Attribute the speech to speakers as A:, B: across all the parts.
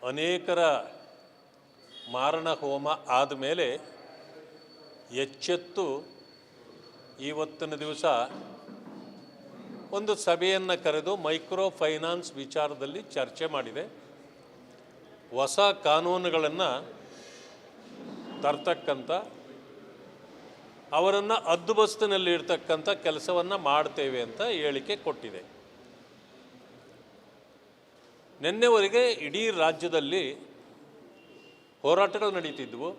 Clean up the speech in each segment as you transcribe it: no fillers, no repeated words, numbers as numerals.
A: ಅನೇಕರ ಮಾರಣ ಹೋಮ ಆದಮೇಲೆ ಎಚ್ಚೆತ್ತು ಇವತ್ತಿನ ದಿವಸ ಒಂದು ಸಭೆಯನ್ನು ಕರೆದು ಮೈಕ್ರೋ ಫೈನಾನ್ಸ್ ವಿಚಾರದಲ್ಲಿ ಚರ್ಚೆ ಮಾಡಿದೆ. ಹೊಸ ಕಾನೂನುಗಳನ್ನು ತರ್ತಕ್ಕಂಥ, ಅವರನ್ನು ಹದ್ದುಬಸ್ತಿನಲ್ಲಿ ಇಡ್ತಕ್ಕಂಥ ಕೆಲಸವನ್ನು ಮಾಡ್ತೇವೆ ಅಂತ ಹೇಳಿಕೆ ಕೊಟ್ಟಿದೆ. ನಿನ್ನೆವರೆಗೆ ಇಡೀ ರಾಜ್ಯದಲ್ಲಿ ಹೋರಾಟಗಳು ನಡೀತಿದ್ವು.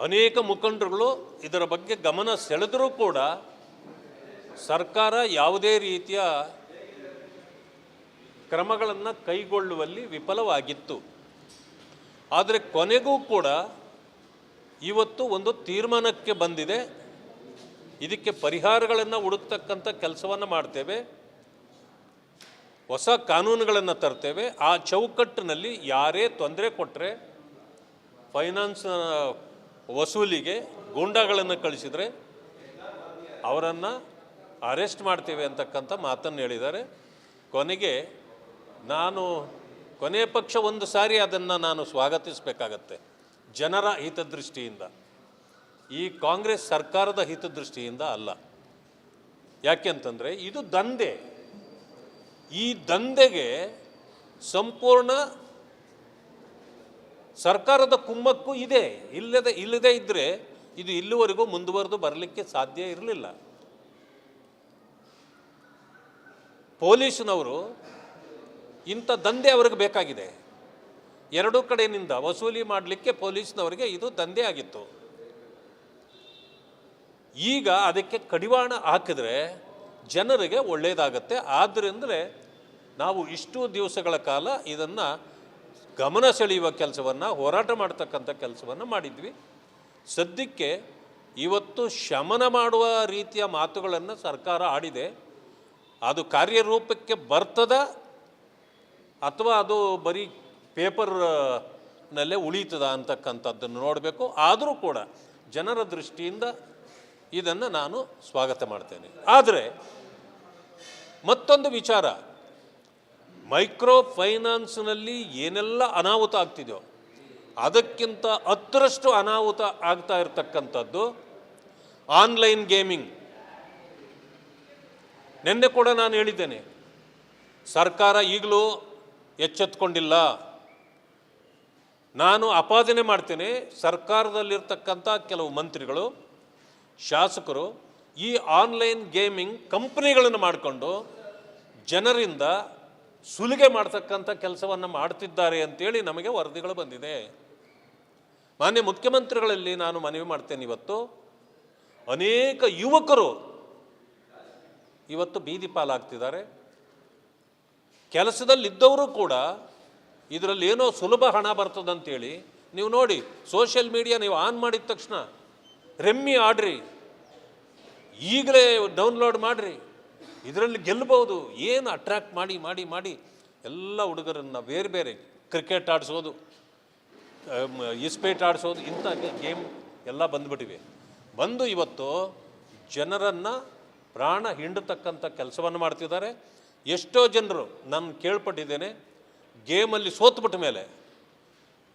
A: ಅನೇಕ ಮುಖಂಡರುಗಳು ಇದರ ಬಗ್ಗೆ ಗಮನ ಸೆಳೆದರೂ ಕೂಡ ಸರ್ಕಾರ ಯಾವುದೇ ರೀತಿಯ ಕ್ರಮಗಳನ್ನು ಕೈಗೊಳ್ಳುವಲ್ಲಿ ವಿಫಲವಾಗಿತ್ತು. ಆದರೆ ಕೊನೆಗೂ ಕೂಡ ಇವತ್ತು ಒಂದು ತೀರ್ಮಾನಕ್ಕೆ ಬಂದಿದೆ. ಇದಕ್ಕೆ ಪರಿಹಾರಗಳನ್ನು ಹುಡುಕ್ತಕ್ಕಂಥ ಕೆಲಸವನ್ನು ಮಾಡ್ತೇವೆ, ಹೊಸ ಕಾನೂನುಗಳನ್ನು ತರ್ತೇವೆ. ಆ ಚೌಕಟ್ಟಿನಲ್ಲಿ ಯಾರೇ ತೊಂದರೆ ಕೊಟ್ಟರೆ, ಫೈನಾನ್ಸ್ ವಸೂಲಿಗೆ ಗೂಂಡಾಗಳನ್ನು ಕಳಿಸಿದರೆ ಅವರನ್ನು ಅರೆಸ್ಟ್ ಮಾಡ್ತೇವೆ ಅಂತಕ್ಕಂಥ ಮಾತನ್ನು ಹೇಳಿದ್ದಾರೆ. ಕೊನೆಗೆ ಕೊನೆಯ ಪಕ್ಷ ಒಂದು ಸಾರಿ ಅದನ್ನು ನಾನು ಸ್ವಾಗತಿಸಬೇಕಾಗತ್ತೆ, ಜನರ ಹಿತದೃಷ್ಟಿಯಿಂದ, ಈ ಕಾಂಗ್ರೆಸ್ ಸರ್ಕಾರದ ಹಿತದೃಷ್ಟಿಯಿಂದ ಅಲ್ಲ. ಯಾಕೆಂತಂದರೆ ಇದು ದಂಧೆ. ಈ ದಂಧೆಗೆ ಸಂಪೂರ್ಣ ಸರ್ಕಾರದ ಕುಮ್ಮಕ್ಕು ಇದೆ. ಇಲ್ಲದೇ ಇದ್ದರೆ ಇದು ಇಲ್ಲಿವರೆಗೂ ಮುಂದುವರೆದು ಬರಲಿಕ್ಕೆ ಸಾಧ್ಯ ಇರಲಿಲ್ಲ. ಪೊಲೀಸ್ನವರು ಇಂಥ ದಂಧೆ ಅವ್ರಿಗೆ ಬೇಕಾಗಿದೆ. ಎರಡೂ ಕಡೆಯಿಂದ ವಸೂಲಿ ಮಾಡಲಿಕ್ಕೆ ಪೊಲೀಸ್ನವರಿಗೆ ಇದು ದಂಧೆ ಆಗಿತ್ತು. ಈಗ ಅದಕ್ಕೆ ಕಡಿವಾಣ ಹಾಕಿದ್ರೆ ಜನರಿಗೆ ಒಳ್ಳೆಯದಾಗತ್ತೆ. ಆದ್ದರಿಂದಲೇ ನಾವು ಇಷ್ಟು ದಿವಸಗಳ ಕಾಲ ಇದನ್ನು ಗಮನ ಸೆಳೆಯುವ ಕೆಲಸವನ್ನು, ಹೋರಾಟ ಮಾಡ್ತಕ್ಕಂಥ ಕೆಲಸವನ್ನು ಮಾಡಿದ್ವಿ. ಸದ್ಯಕ್ಕೆ ಇವತ್ತು ಶಮನ ಮಾಡುವ ರೀತಿಯ ಮಾತುಗಳನ್ನು ಸರ್ಕಾರ ಆಡಿದೆ. ಅದು ಕಾರ್ಯರೂಪಕ್ಕೆ ಬರ್ತದ ಅಥವಾ ಅದು ಬರೀ ಪೇಪರ್ನಲ್ಲೇ ಉಳೀತದ ಅಂತಕ್ಕಂಥದ್ದನ್ನು ನೋಡಬೇಕು. ಆದರೂ ಕೂಡ ಜನರ ದೃಷ್ಟಿಯಿಂದ ಇದನ್ನು ನಾನು ಸ್ವಾಗತ ಮಾಡ್ತೇನೆ. ಆದರೆ ಮತ್ತೊಂದು ವಿಚಾರ, ಮೈಕ್ರೋ ಫೈನಾನ್ಸ್ನಲ್ಲಿ ಏನೆಲ್ಲ ಅನಾಹುತ ಆಗ್ತಿದೆಯೋ ಅದಕ್ಕಿಂತ 10ರಷ್ಟು ಅನಾಹುತ ಆಗ್ತಾ ಇರತಕ್ಕಂಥದ್ದು ಆನ್ಲೈನ್ ಗೇಮಿಂಗ್. ನಿನ್ನೆ ಕೂಡ ನಾನು ಹೇಳಿದ್ದೇನೆ, ಸರ್ಕಾರ ಈಗಲೂ ಎಚ್ಚೆತ್ತುಕೊಂಡಿಲ್ಲ. ನಾನು ಆಪಾದನೆ ಮಾಡ್ತೇನೆ, ಸರ್ಕಾರದಲ್ಲಿರ್ತಕ್ಕಂಥ ಕೆಲವು ಮಂತ್ರಿಗಳು, ಶಾಸಕರು ಈ ಆನ್ಲೈನ್ ಗೇಮಿಂಗ್ ಕಂಪ್ನಿಗಳನ್ನು ಮಾಡಿಕೊಂಡು ಜನರಿಂದ ಸುಲಿಗೆ ಮಾಡ್ತಕ್ಕಂಥ ಕೆಲಸವನ್ನು ಮಾಡ್ತಿದ್ದಾರೆ ಅಂತೇಳಿ ನಮಗೆ ವರದಿಗಳು ಬಂದಿದೆ. ಮಾನ್ಯ ಮುಖ್ಯಮಂತ್ರಿಗಳಲ್ಲಿ ನಾನು ಮನವಿ ಮಾಡ್ತೇನೆ, ಇವತ್ತು ಅನೇಕ ಯುವಕರು ಇವತ್ತು ಬೀದಿ ಪಾಲಾಗ್ತಿದ್ದಾರೆ. ಕೆಲಸದಲ್ಲಿದ್ದವರು ಕೂಡ ಇದರಲ್ಲಿ ಏನೋ ಸುಲಭ ಹಣ ಬರ್ತದಂತೇಳಿ, ನೀವು ನೋಡಿ ಸೋಷಿಯಲ್ ಮೀಡಿಯಾ ನೀವು ಆನ್ ಮಾಡಿದ ತಕ್ಷಣ ರೆಮ್ಮಿ ಆಡ್ರಿ, ಈಗಲೇ ಡೌನ್ಲೋಡ್ ಮಾಡಿರಿ, ಇದರಲ್ಲಿ ಗೆಲ್ಲಬಹುದು, ಏನು ಅಟ್ರ್ಯಾಕ್ಟ್ ಮಾಡಿ ಮಾಡಿ ಮಾಡಿ ಎಲ್ಲ ಹುಡುಗರನ್ನು ಬೇರೆ ಬೇರೆ ಕ್ರಿಕೆಟ್ ಆಡಿಸೋದು, ಇಸ್ಪೇಟ್ ಆಡಿಸೋದು, ಇಂಥ ಗೇಮ್ ಎಲ್ಲ ಬಂದುಬಿಟ್ಟಿವೆ. ಬಂದು ಇವತ್ತು ಜನರನ್ನು ಪ್ರಾಣ ಹಿಂಡತಕ್ಕಂಥ ಕೆಲಸವನ್ನು ಮಾಡ್ತಿದ್ದಾರೆ. ಎಷ್ಟೋ ಜನರು ನಾನು ಕೇಳ್ಪಟ್ಟಿದ್ದೇನೆ, ಗೇಮಲ್ಲಿ ಸೋತ್ಬಿಟ್ಟ ಮೇಲೆ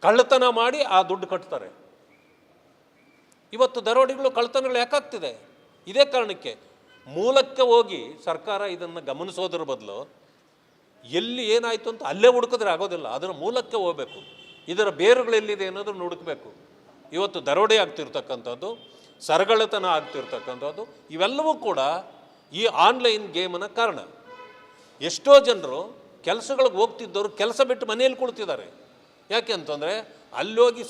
A: ಕಳ್ಳತನ ಮಾಡಿ ಆ ದುಡ್ಡು ಕಟ್ತಾರೆ. ಇವತ್ತು ದರೋಡೆಗಳು, ಕಳ್ಳತನಗಳು ಯಾಕಾಗ್ತಿದೆ? ಇದೇ ಕಾರಣಕ್ಕೆ ಮೂಲಕ್ಕೆ ಹೋಗಿ ಸರ್ಕಾರ ಇದನ್ನು ಗಮನಿಸೋದ್ರ ಬದಲು ಎಲ್ಲಿ ಏನಾಯಿತು ಅಂತ ಅಲ್ಲೇ ಹುಡುಕಿದ್ರೆ ಆಗೋದಿಲ್ಲ. ಅದರ ಮೂಲಕ್ಕೆ ಹೋಗಬೇಕು, ಇದರ ಬೇರುಗಳೆಲ್ಲಿದೆ ಅನ್ನೋದನ್ನು ಹುಡುಕಬೇಕು. ಇವತ್ತು ದರೋಡೆ ಆಗ್ತಿರ್ತಕ್ಕಂಥದ್ದು, ಸರಗಳತನ ಆಗ್ತಿರ್ತಕ್ಕಂಥದ್ದು, ಇವೆಲ್ಲವೂ ಕೂಡ ಈ ಆನ್ಲೈನ್ ಗೇಮನ ಕಾರಣ. ಎಷ್ಟೋ ಜನರು ಕೆಲಸಗಳಿಗೆ ಹೋಗ್ತಿದ್ದವರು ಕೆಲಸ ಬಿಟ್ಟು ಮನೆಯಲ್ಲಿ ಕುಳಿತಿದ್ದಾರೆ. ಯಾಕೆ ಅಂತಂದರೆ ಅಲ್ಲಿ ಹೋಗಿ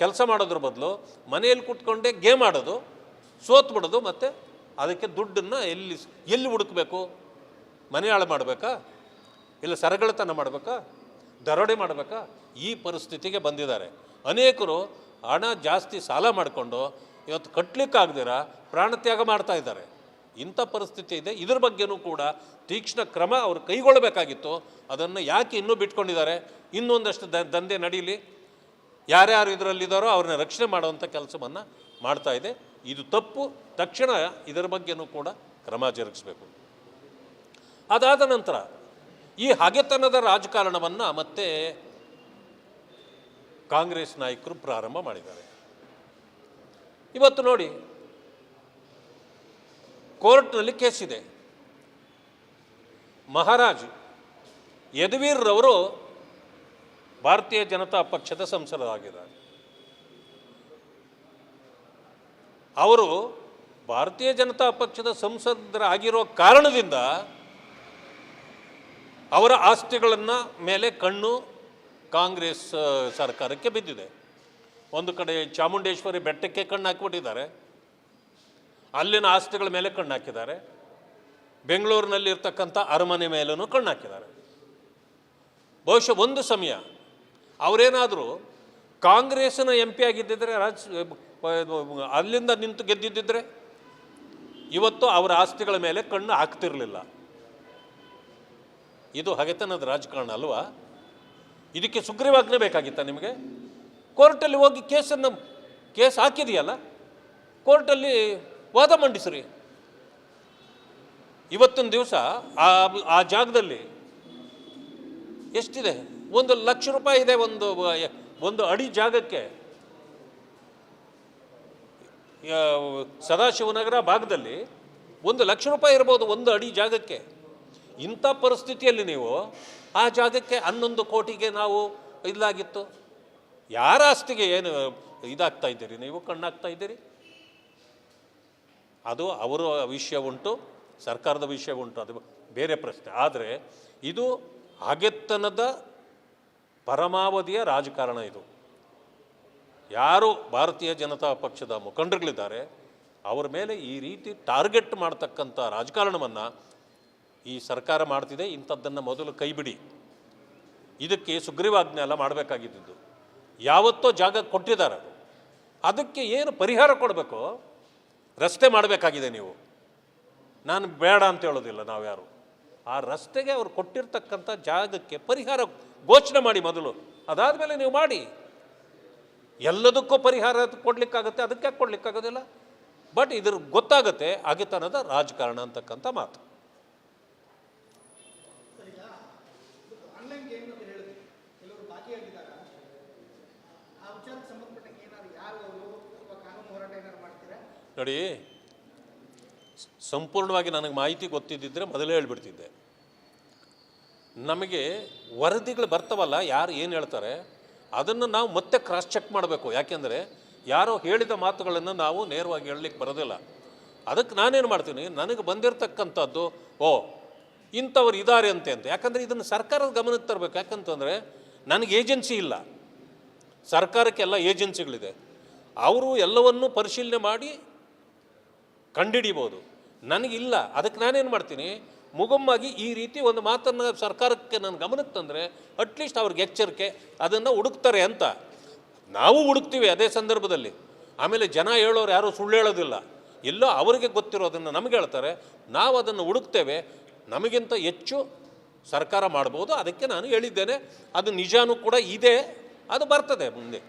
A: ಕೆಲಸ ಮಾಡೋದ್ರ ಬದಲು ಮನೆಯಲ್ಲಿ ಕೂತ್ಕೊಂಡೇ ಗೇಮ್ ಆಡೋದು, ಸೋತ್ಬಿಡೋದು, ಮತ್ತು ಅದಕ್ಕೆ ದುಡ್ಡನ್ನು ಎಲ್ಲಿ ಹುಡುಕಬೇಕು? ಮನೆ ಹಾಳು ಮಾಡಬೇಕಾ? ಇಲ್ಲ ಸರಗಳತನ ಮಾಡಬೇಕಾ? ದರೋಡೆ ಮಾಡಬೇಕಾ? ಈ ಪರಿಸ್ಥಿತಿಗೆ ಬಂದಿದ್ದಾರೆ. ಅನೇಕರು ಹಣ ಜಾಸ್ತಿ ಸಾಲ ಮಾಡಿಕೊಂಡು ಇವತ್ತು ಕಟ್ಟಲಿಕ್ಕಾಗದಿರ ಪ್ರಾಣತ್ಯಾಗ ಮಾಡ್ತಾ ಇದ್ದಾರೆ. ಇಂಥ ಪರಿಸ್ಥಿತಿ ಇದೆ. ಇದ್ರ ಬಗ್ಗೆನೂ ಕೂಡ ತೀಕ್ಷ್ಣ ಕ್ರಮ ಅವರು ಕೈಗೊಳ್ಳಬೇಕಾಗಿತ್ತು. ಅದನ್ನು ಯಾಕೆ ಇನ್ನೂ ಬಿಟ್ಕೊಂಡಿದ್ದಾರೆ? ಇನ್ನೊಂದಷ್ಟು ದಂಧೆ ನಡೀಲಿ, ಯಾರ್ಯಾರು ಇದರಲ್ಲಿದ್ದಾರೋ ಅವ್ರನ್ನ ರಕ್ಷಣೆ ಮಾಡುವಂಥ ಕೆಲಸವನ್ನು ಮಾಡ್ತಾ ಇದೆ. ಇದು ತಪ್ಪು. ತಕ್ಷಣ ಇದರ ಬಗ್ಗೆನೂ ಕೂಡ ಕ್ರಮ ಜರುಗಿಸಬೇಕು. ಅದಾದ ನಂತರ ಈ ಹಗೆತನದ ರಾಜಕಾರಣವನ್ನು ಮತ್ತೆ ಕಾಂಗ್ರೆಸ್ ನಾಯಕರು ಪ್ರಾರಂಭ ಮಾಡಿದ್ದಾರೆ. ಇವತ್ತು ನೋಡಿ, ಕೋರ್ಟ್ನಲ್ಲಿ ಕೇಸಿದೆ. ಮಹಾರಾಜ್ ಯದುವೀರ್ರವರು ಭಾರತೀಯ ಜನತಾ ಪಕ್ಷದ ಸಂಸದರಾಗಿದ್ದಾರೆ. ಅವರು ಭಾರತೀಯ ಜನತಾ ಪಕ್ಷದ ಸಂಸದರಾಗಿರೋ ಕಾರಣದಿಂದ ಅವರ ಆಸ್ತಿಗಳನ್ನು ಮೇಲೆ ಕಣ್ಣು ಕಾಂಗ್ರೆಸ್ ಸರ್ಕಾರಕ್ಕೆ ಬಿದ್ದಿದೆ. ಒಂದು ಕಡೆ ಚಾಮುಂಡೇಶ್ವರಿ ಬೆಟ್ಟಕ್ಕೆ ಕಣ್ಣು ಹಾಕಿಬಿಟ್ಟಿದ್ದಾರೆ, ಅಲ್ಲಿನ ಆಸ್ತಿಗಳ ಮೇಲೆ ಕಣ್ಣು ಹಾಕಿದ್ದಾರೆ. ಬೆಂಗಳೂರಿನಲ್ಲಿರ್ತಕ್ಕಂಥ ಅರಮನೆ ಮೇಲೂ ಕಣ್ಣು ಹಾಕಿದ್ದಾರೆ. ಬಹುಶಃ ಒಂದು ಸಮಯ ಅವರೇನಾದರೂ ಕಾಂಗ್ರೆಸ್ನ MP ಆಗಿದ್ದಿದ್ರೆ, ಅಲ್ಲಿಂದ ನಿಂತು ಗೆದ್ದಿದ್ದಿದ್ರೆ ಇವತ್ತು ಅವರ ಆಸ್ತಿಗಳ ಮೇಲೆ ಕಣ್ಣು ಹಾಕ್ತಿರಲಿಲ್ಲ. ಇದು ಹಗೆತನದ ರಾಜಕಾರಣ ಅಲ್ವಾ? ಇದಕ್ಕೆ ಸುಗ್ರೀವಾಜ್ಞೆ ಬೇಕಾಗಿತ್ತ ನಿಮಗೆ? ಕೋರ್ಟಲ್ಲಿ ಹೋಗಿ ಕೇಸ್ ಹಾಕಿದೆಯಲ್ಲ, ಕೋರ್ಟಲ್ಲಿ ವಾದ ಮಂಡಿಸ್ರಿ. ಇವತ್ತಿನ ದಿವಸ ಆ ಜಾಗದಲ್ಲಿ ಎಷ್ಟಿದೆ? 1 ಲಕ್ಷ ರೂಪಾಯಿ ಇದೆ ಒಂದು ಅಡಿ ಜಾಗಕ್ಕೆ. ಸದಾಶಿವನಗರ ಭಾಗದಲ್ಲಿ 1 ಲಕ್ಷ ರೂಪಾಯಿ ಇರ್ಬೋದು ಒಂದು ಅಡಿ ಜಾಗಕ್ಕೆ. ಇಂಥ ಪರಿಸ್ಥಿತಿಯಲ್ಲಿ ನೀವು ಆ ಜಾಗಕ್ಕೆ 11 ಕೋಟಿಗೆ ನಾವು ಇದಾಗಿತ್ತು. ಯಾರ ಆಸ್ತಿಗೆ ಏನು ಇದಾಗ್ತಾ ಇದ್ದೀರಿ ನೀವು, ಕಣ್ಣಾಗ್ತಾ ಇದ್ದೀರಿ? ಅದು ಅವರ ವಿಷಯ ಉಂಟು, ಸರ್ಕಾರದ ವಿಷಯ ಉಂಟು, ಅದು ಬೇರೆ ಪ್ರಶ್ನೆ. ಆದರೆ ಇದು ಹಗೆತನದ ಪರಮಾವಧಿಯ ರಾಜಕಾರಣ. ಇದು ಯಾರು ಭಾರತೀಯ ಜನತಾ ಪಕ್ಷದ ಮುಖಂಡರುಗಳಿದ್ದಾರೆ ಅವರ ಮೇಲೆ ಈ ರೀತಿ ಟಾರ್ಗೆಟ್ ಮಾಡ್ತಕ್ಕಂಥ ರಾಜಕಾರಣವನ್ನು ಈ ಸರ್ಕಾರ ಮಾಡ್ತಿದೆ. ಇಂಥದ್ದನ್ನು ಮೊದಲು ಕೈಬಿಡಿ. ಇದಕ್ಕೆ ಸುಗ್ರೀವಾಜ್ಞೆ ಎಲ್ಲ ಮಾಡಬೇಕಾಗಿದ್ದು. ಯಾವತ್ತೋ ಜಾಗ ಕೊಟ್ಟಿದ್ದಾರೆ, ಅದಕ್ಕೆ ಏನು ಪರಿಹಾರ ಕೊಡಬೇಕು? ರಸ್ತೆ ಮಾಡಬೇಕಾಗಿದೆ. ನೀವು, ನಾನು ಬೇಡ ಅಂತ ಹೇಳೋದಿಲ್ಲ ನಾವ್ಯಾರು. ಆ ರಸ್ತೆಗೆ ಅವ್ರು ಕೊಟ್ಟಿರ್ತಕ್ಕಂಥ ಜಾಗಕ್ಕೆ ಪರಿಹಾರ ಘೋಷಣೆ ಮಾಡಿ ಮೊದಲು, ಅದಾದಮೇಲೆ ನೀವು ಮಾಡಿ. ಎಲ್ಲದಕ್ಕೂ ಪರಿಹಾರ ಕೊಡಲಿಕ್ಕಾಗತ್ತೆ, ಅದಕ್ಕೆ ಕೊಡಲಿಕ್ಕಾಗೋದಿಲ್ಲ. ಬಟ್ ಇದ್ರ ಗೊತ್ತಾಗುತ್ತೆ ಹಗೆತನದ ರಾಜಕಾರಣ ಅಂತಕ್ಕಂಥ ಮಾತು. ನೋಡಿ, ಸಂಪೂರ್ಣವಾಗಿ ನನಗೆ ಮಾಹಿತಿ ಗೊತ್ತಿದ್ದಿದ್ರೆ ಮೊದಲೇ ಹೇಳ್ಬಿಡ್ತಿದ್ದೆ. ನಮಗೆ ವರದಿಗಳು ಬರ್ತಾವಲ್ಲ, ಯಾರು ಏನು ಹೇಳ್ತಾರೆ ಅದನ್ನು ನಾವು ಮತ್ತೆ ಕ್ರಾಸ್ ಚೆಕ್ ಮಾಡಬೇಕು. ಯಾಕೆಂದರೆ ಯಾರೋ ಹೇಳಿದ ಮಾತುಗಳನ್ನು ನಾವು ನೇರವಾಗಿ ಹೇಳಲಿಕ್ಕೆ ಬರೋದಿಲ್ಲ. ಅದಕ್ಕೆ ನಾನೇನು ಮಾಡ್ತೀನಿ, ನನಗೆ ಬಂದಿರತಕ್ಕಂಥದ್ದು ಇಂಥವ್ರು ಇದ್ದಾರೆ ಅಂತ. ಯಾಕಂದರೆ ಇದನ್ನು ಸರ್ಕಾರದ ಗಮನಕ್ಕೆ ತರಬೇಕು. ಯಾಕಂತಂದರೆ ನನಗೆ ಏಜೆನ್ಸಿ ಇಲ್ಲ, ಸರ್ಕಾರಕ್ಕೆಲ್ಲ ಏಜೆನ್ಸಿಗಳಿದೆ. ಅವರು ಎಲ್ಲವನ್ನೂ ಪರಿಶೀಲನೆ ಮಾಡಿ ಕಂಡುಹಿಡಿಬೋದು, ನನಗಿಲ್ಲ. ಅದಕ್ಕೆ ನಾನೇನು ಮಾಡ್ತೀನಿ, ಮುಗುಮ್ಮಾಗಿ ಈ ರೀತಿ ಒಂದು ಮಾತನ್ನು ಸರ್ಕಾರಕ್ಕೆ ನನ್ನ ಗಮನಕ್ಕೆ ತಂದರೆ ಅಟ್ಲೀಸ್ಟ್ ಅವ್ರಿಗೆ ಎಚ್ಚರಿಕೆ, ಅದನ್ನು ಹುಡುಕ್ತಾರೆ ಅಂತ. ನಾವು ಹುಡುಕ್ತೀವಿ ಅದೇ ಸಂದರ್ಭದಲ್ಲಿ. ಆಮೇಲೆ ಜನ ಹೇಳೋರು ಯಾರೂ ಸುಳ್ಳು ಹೇಳೋದಿಲ್ಲ, ಎಲ್ಲೋ ಅವರಿಗೆ ಗೊತ್ತಿರೋದನ್ನು ನಮಗೆ ಹೇಳ್ತಾರೆ, ನಾವು ಅದನ್ನು ಹುಡುಕ್ತೇವೆ. ನಮಗಿಂತ ಹೆಚ್ಚು ಸರ್ಕಾರ ಮಾಡ್ಬೋದು. ಅದಕ್ಕೆ ನಾನು ಹೇಳಿದ್ದೇನೆ, ಅದು ನಿಜಾನೂ ಕೂಡ ಇದೆ, ಅದು ಬರ್ತದೆ ಮುಂದೆ.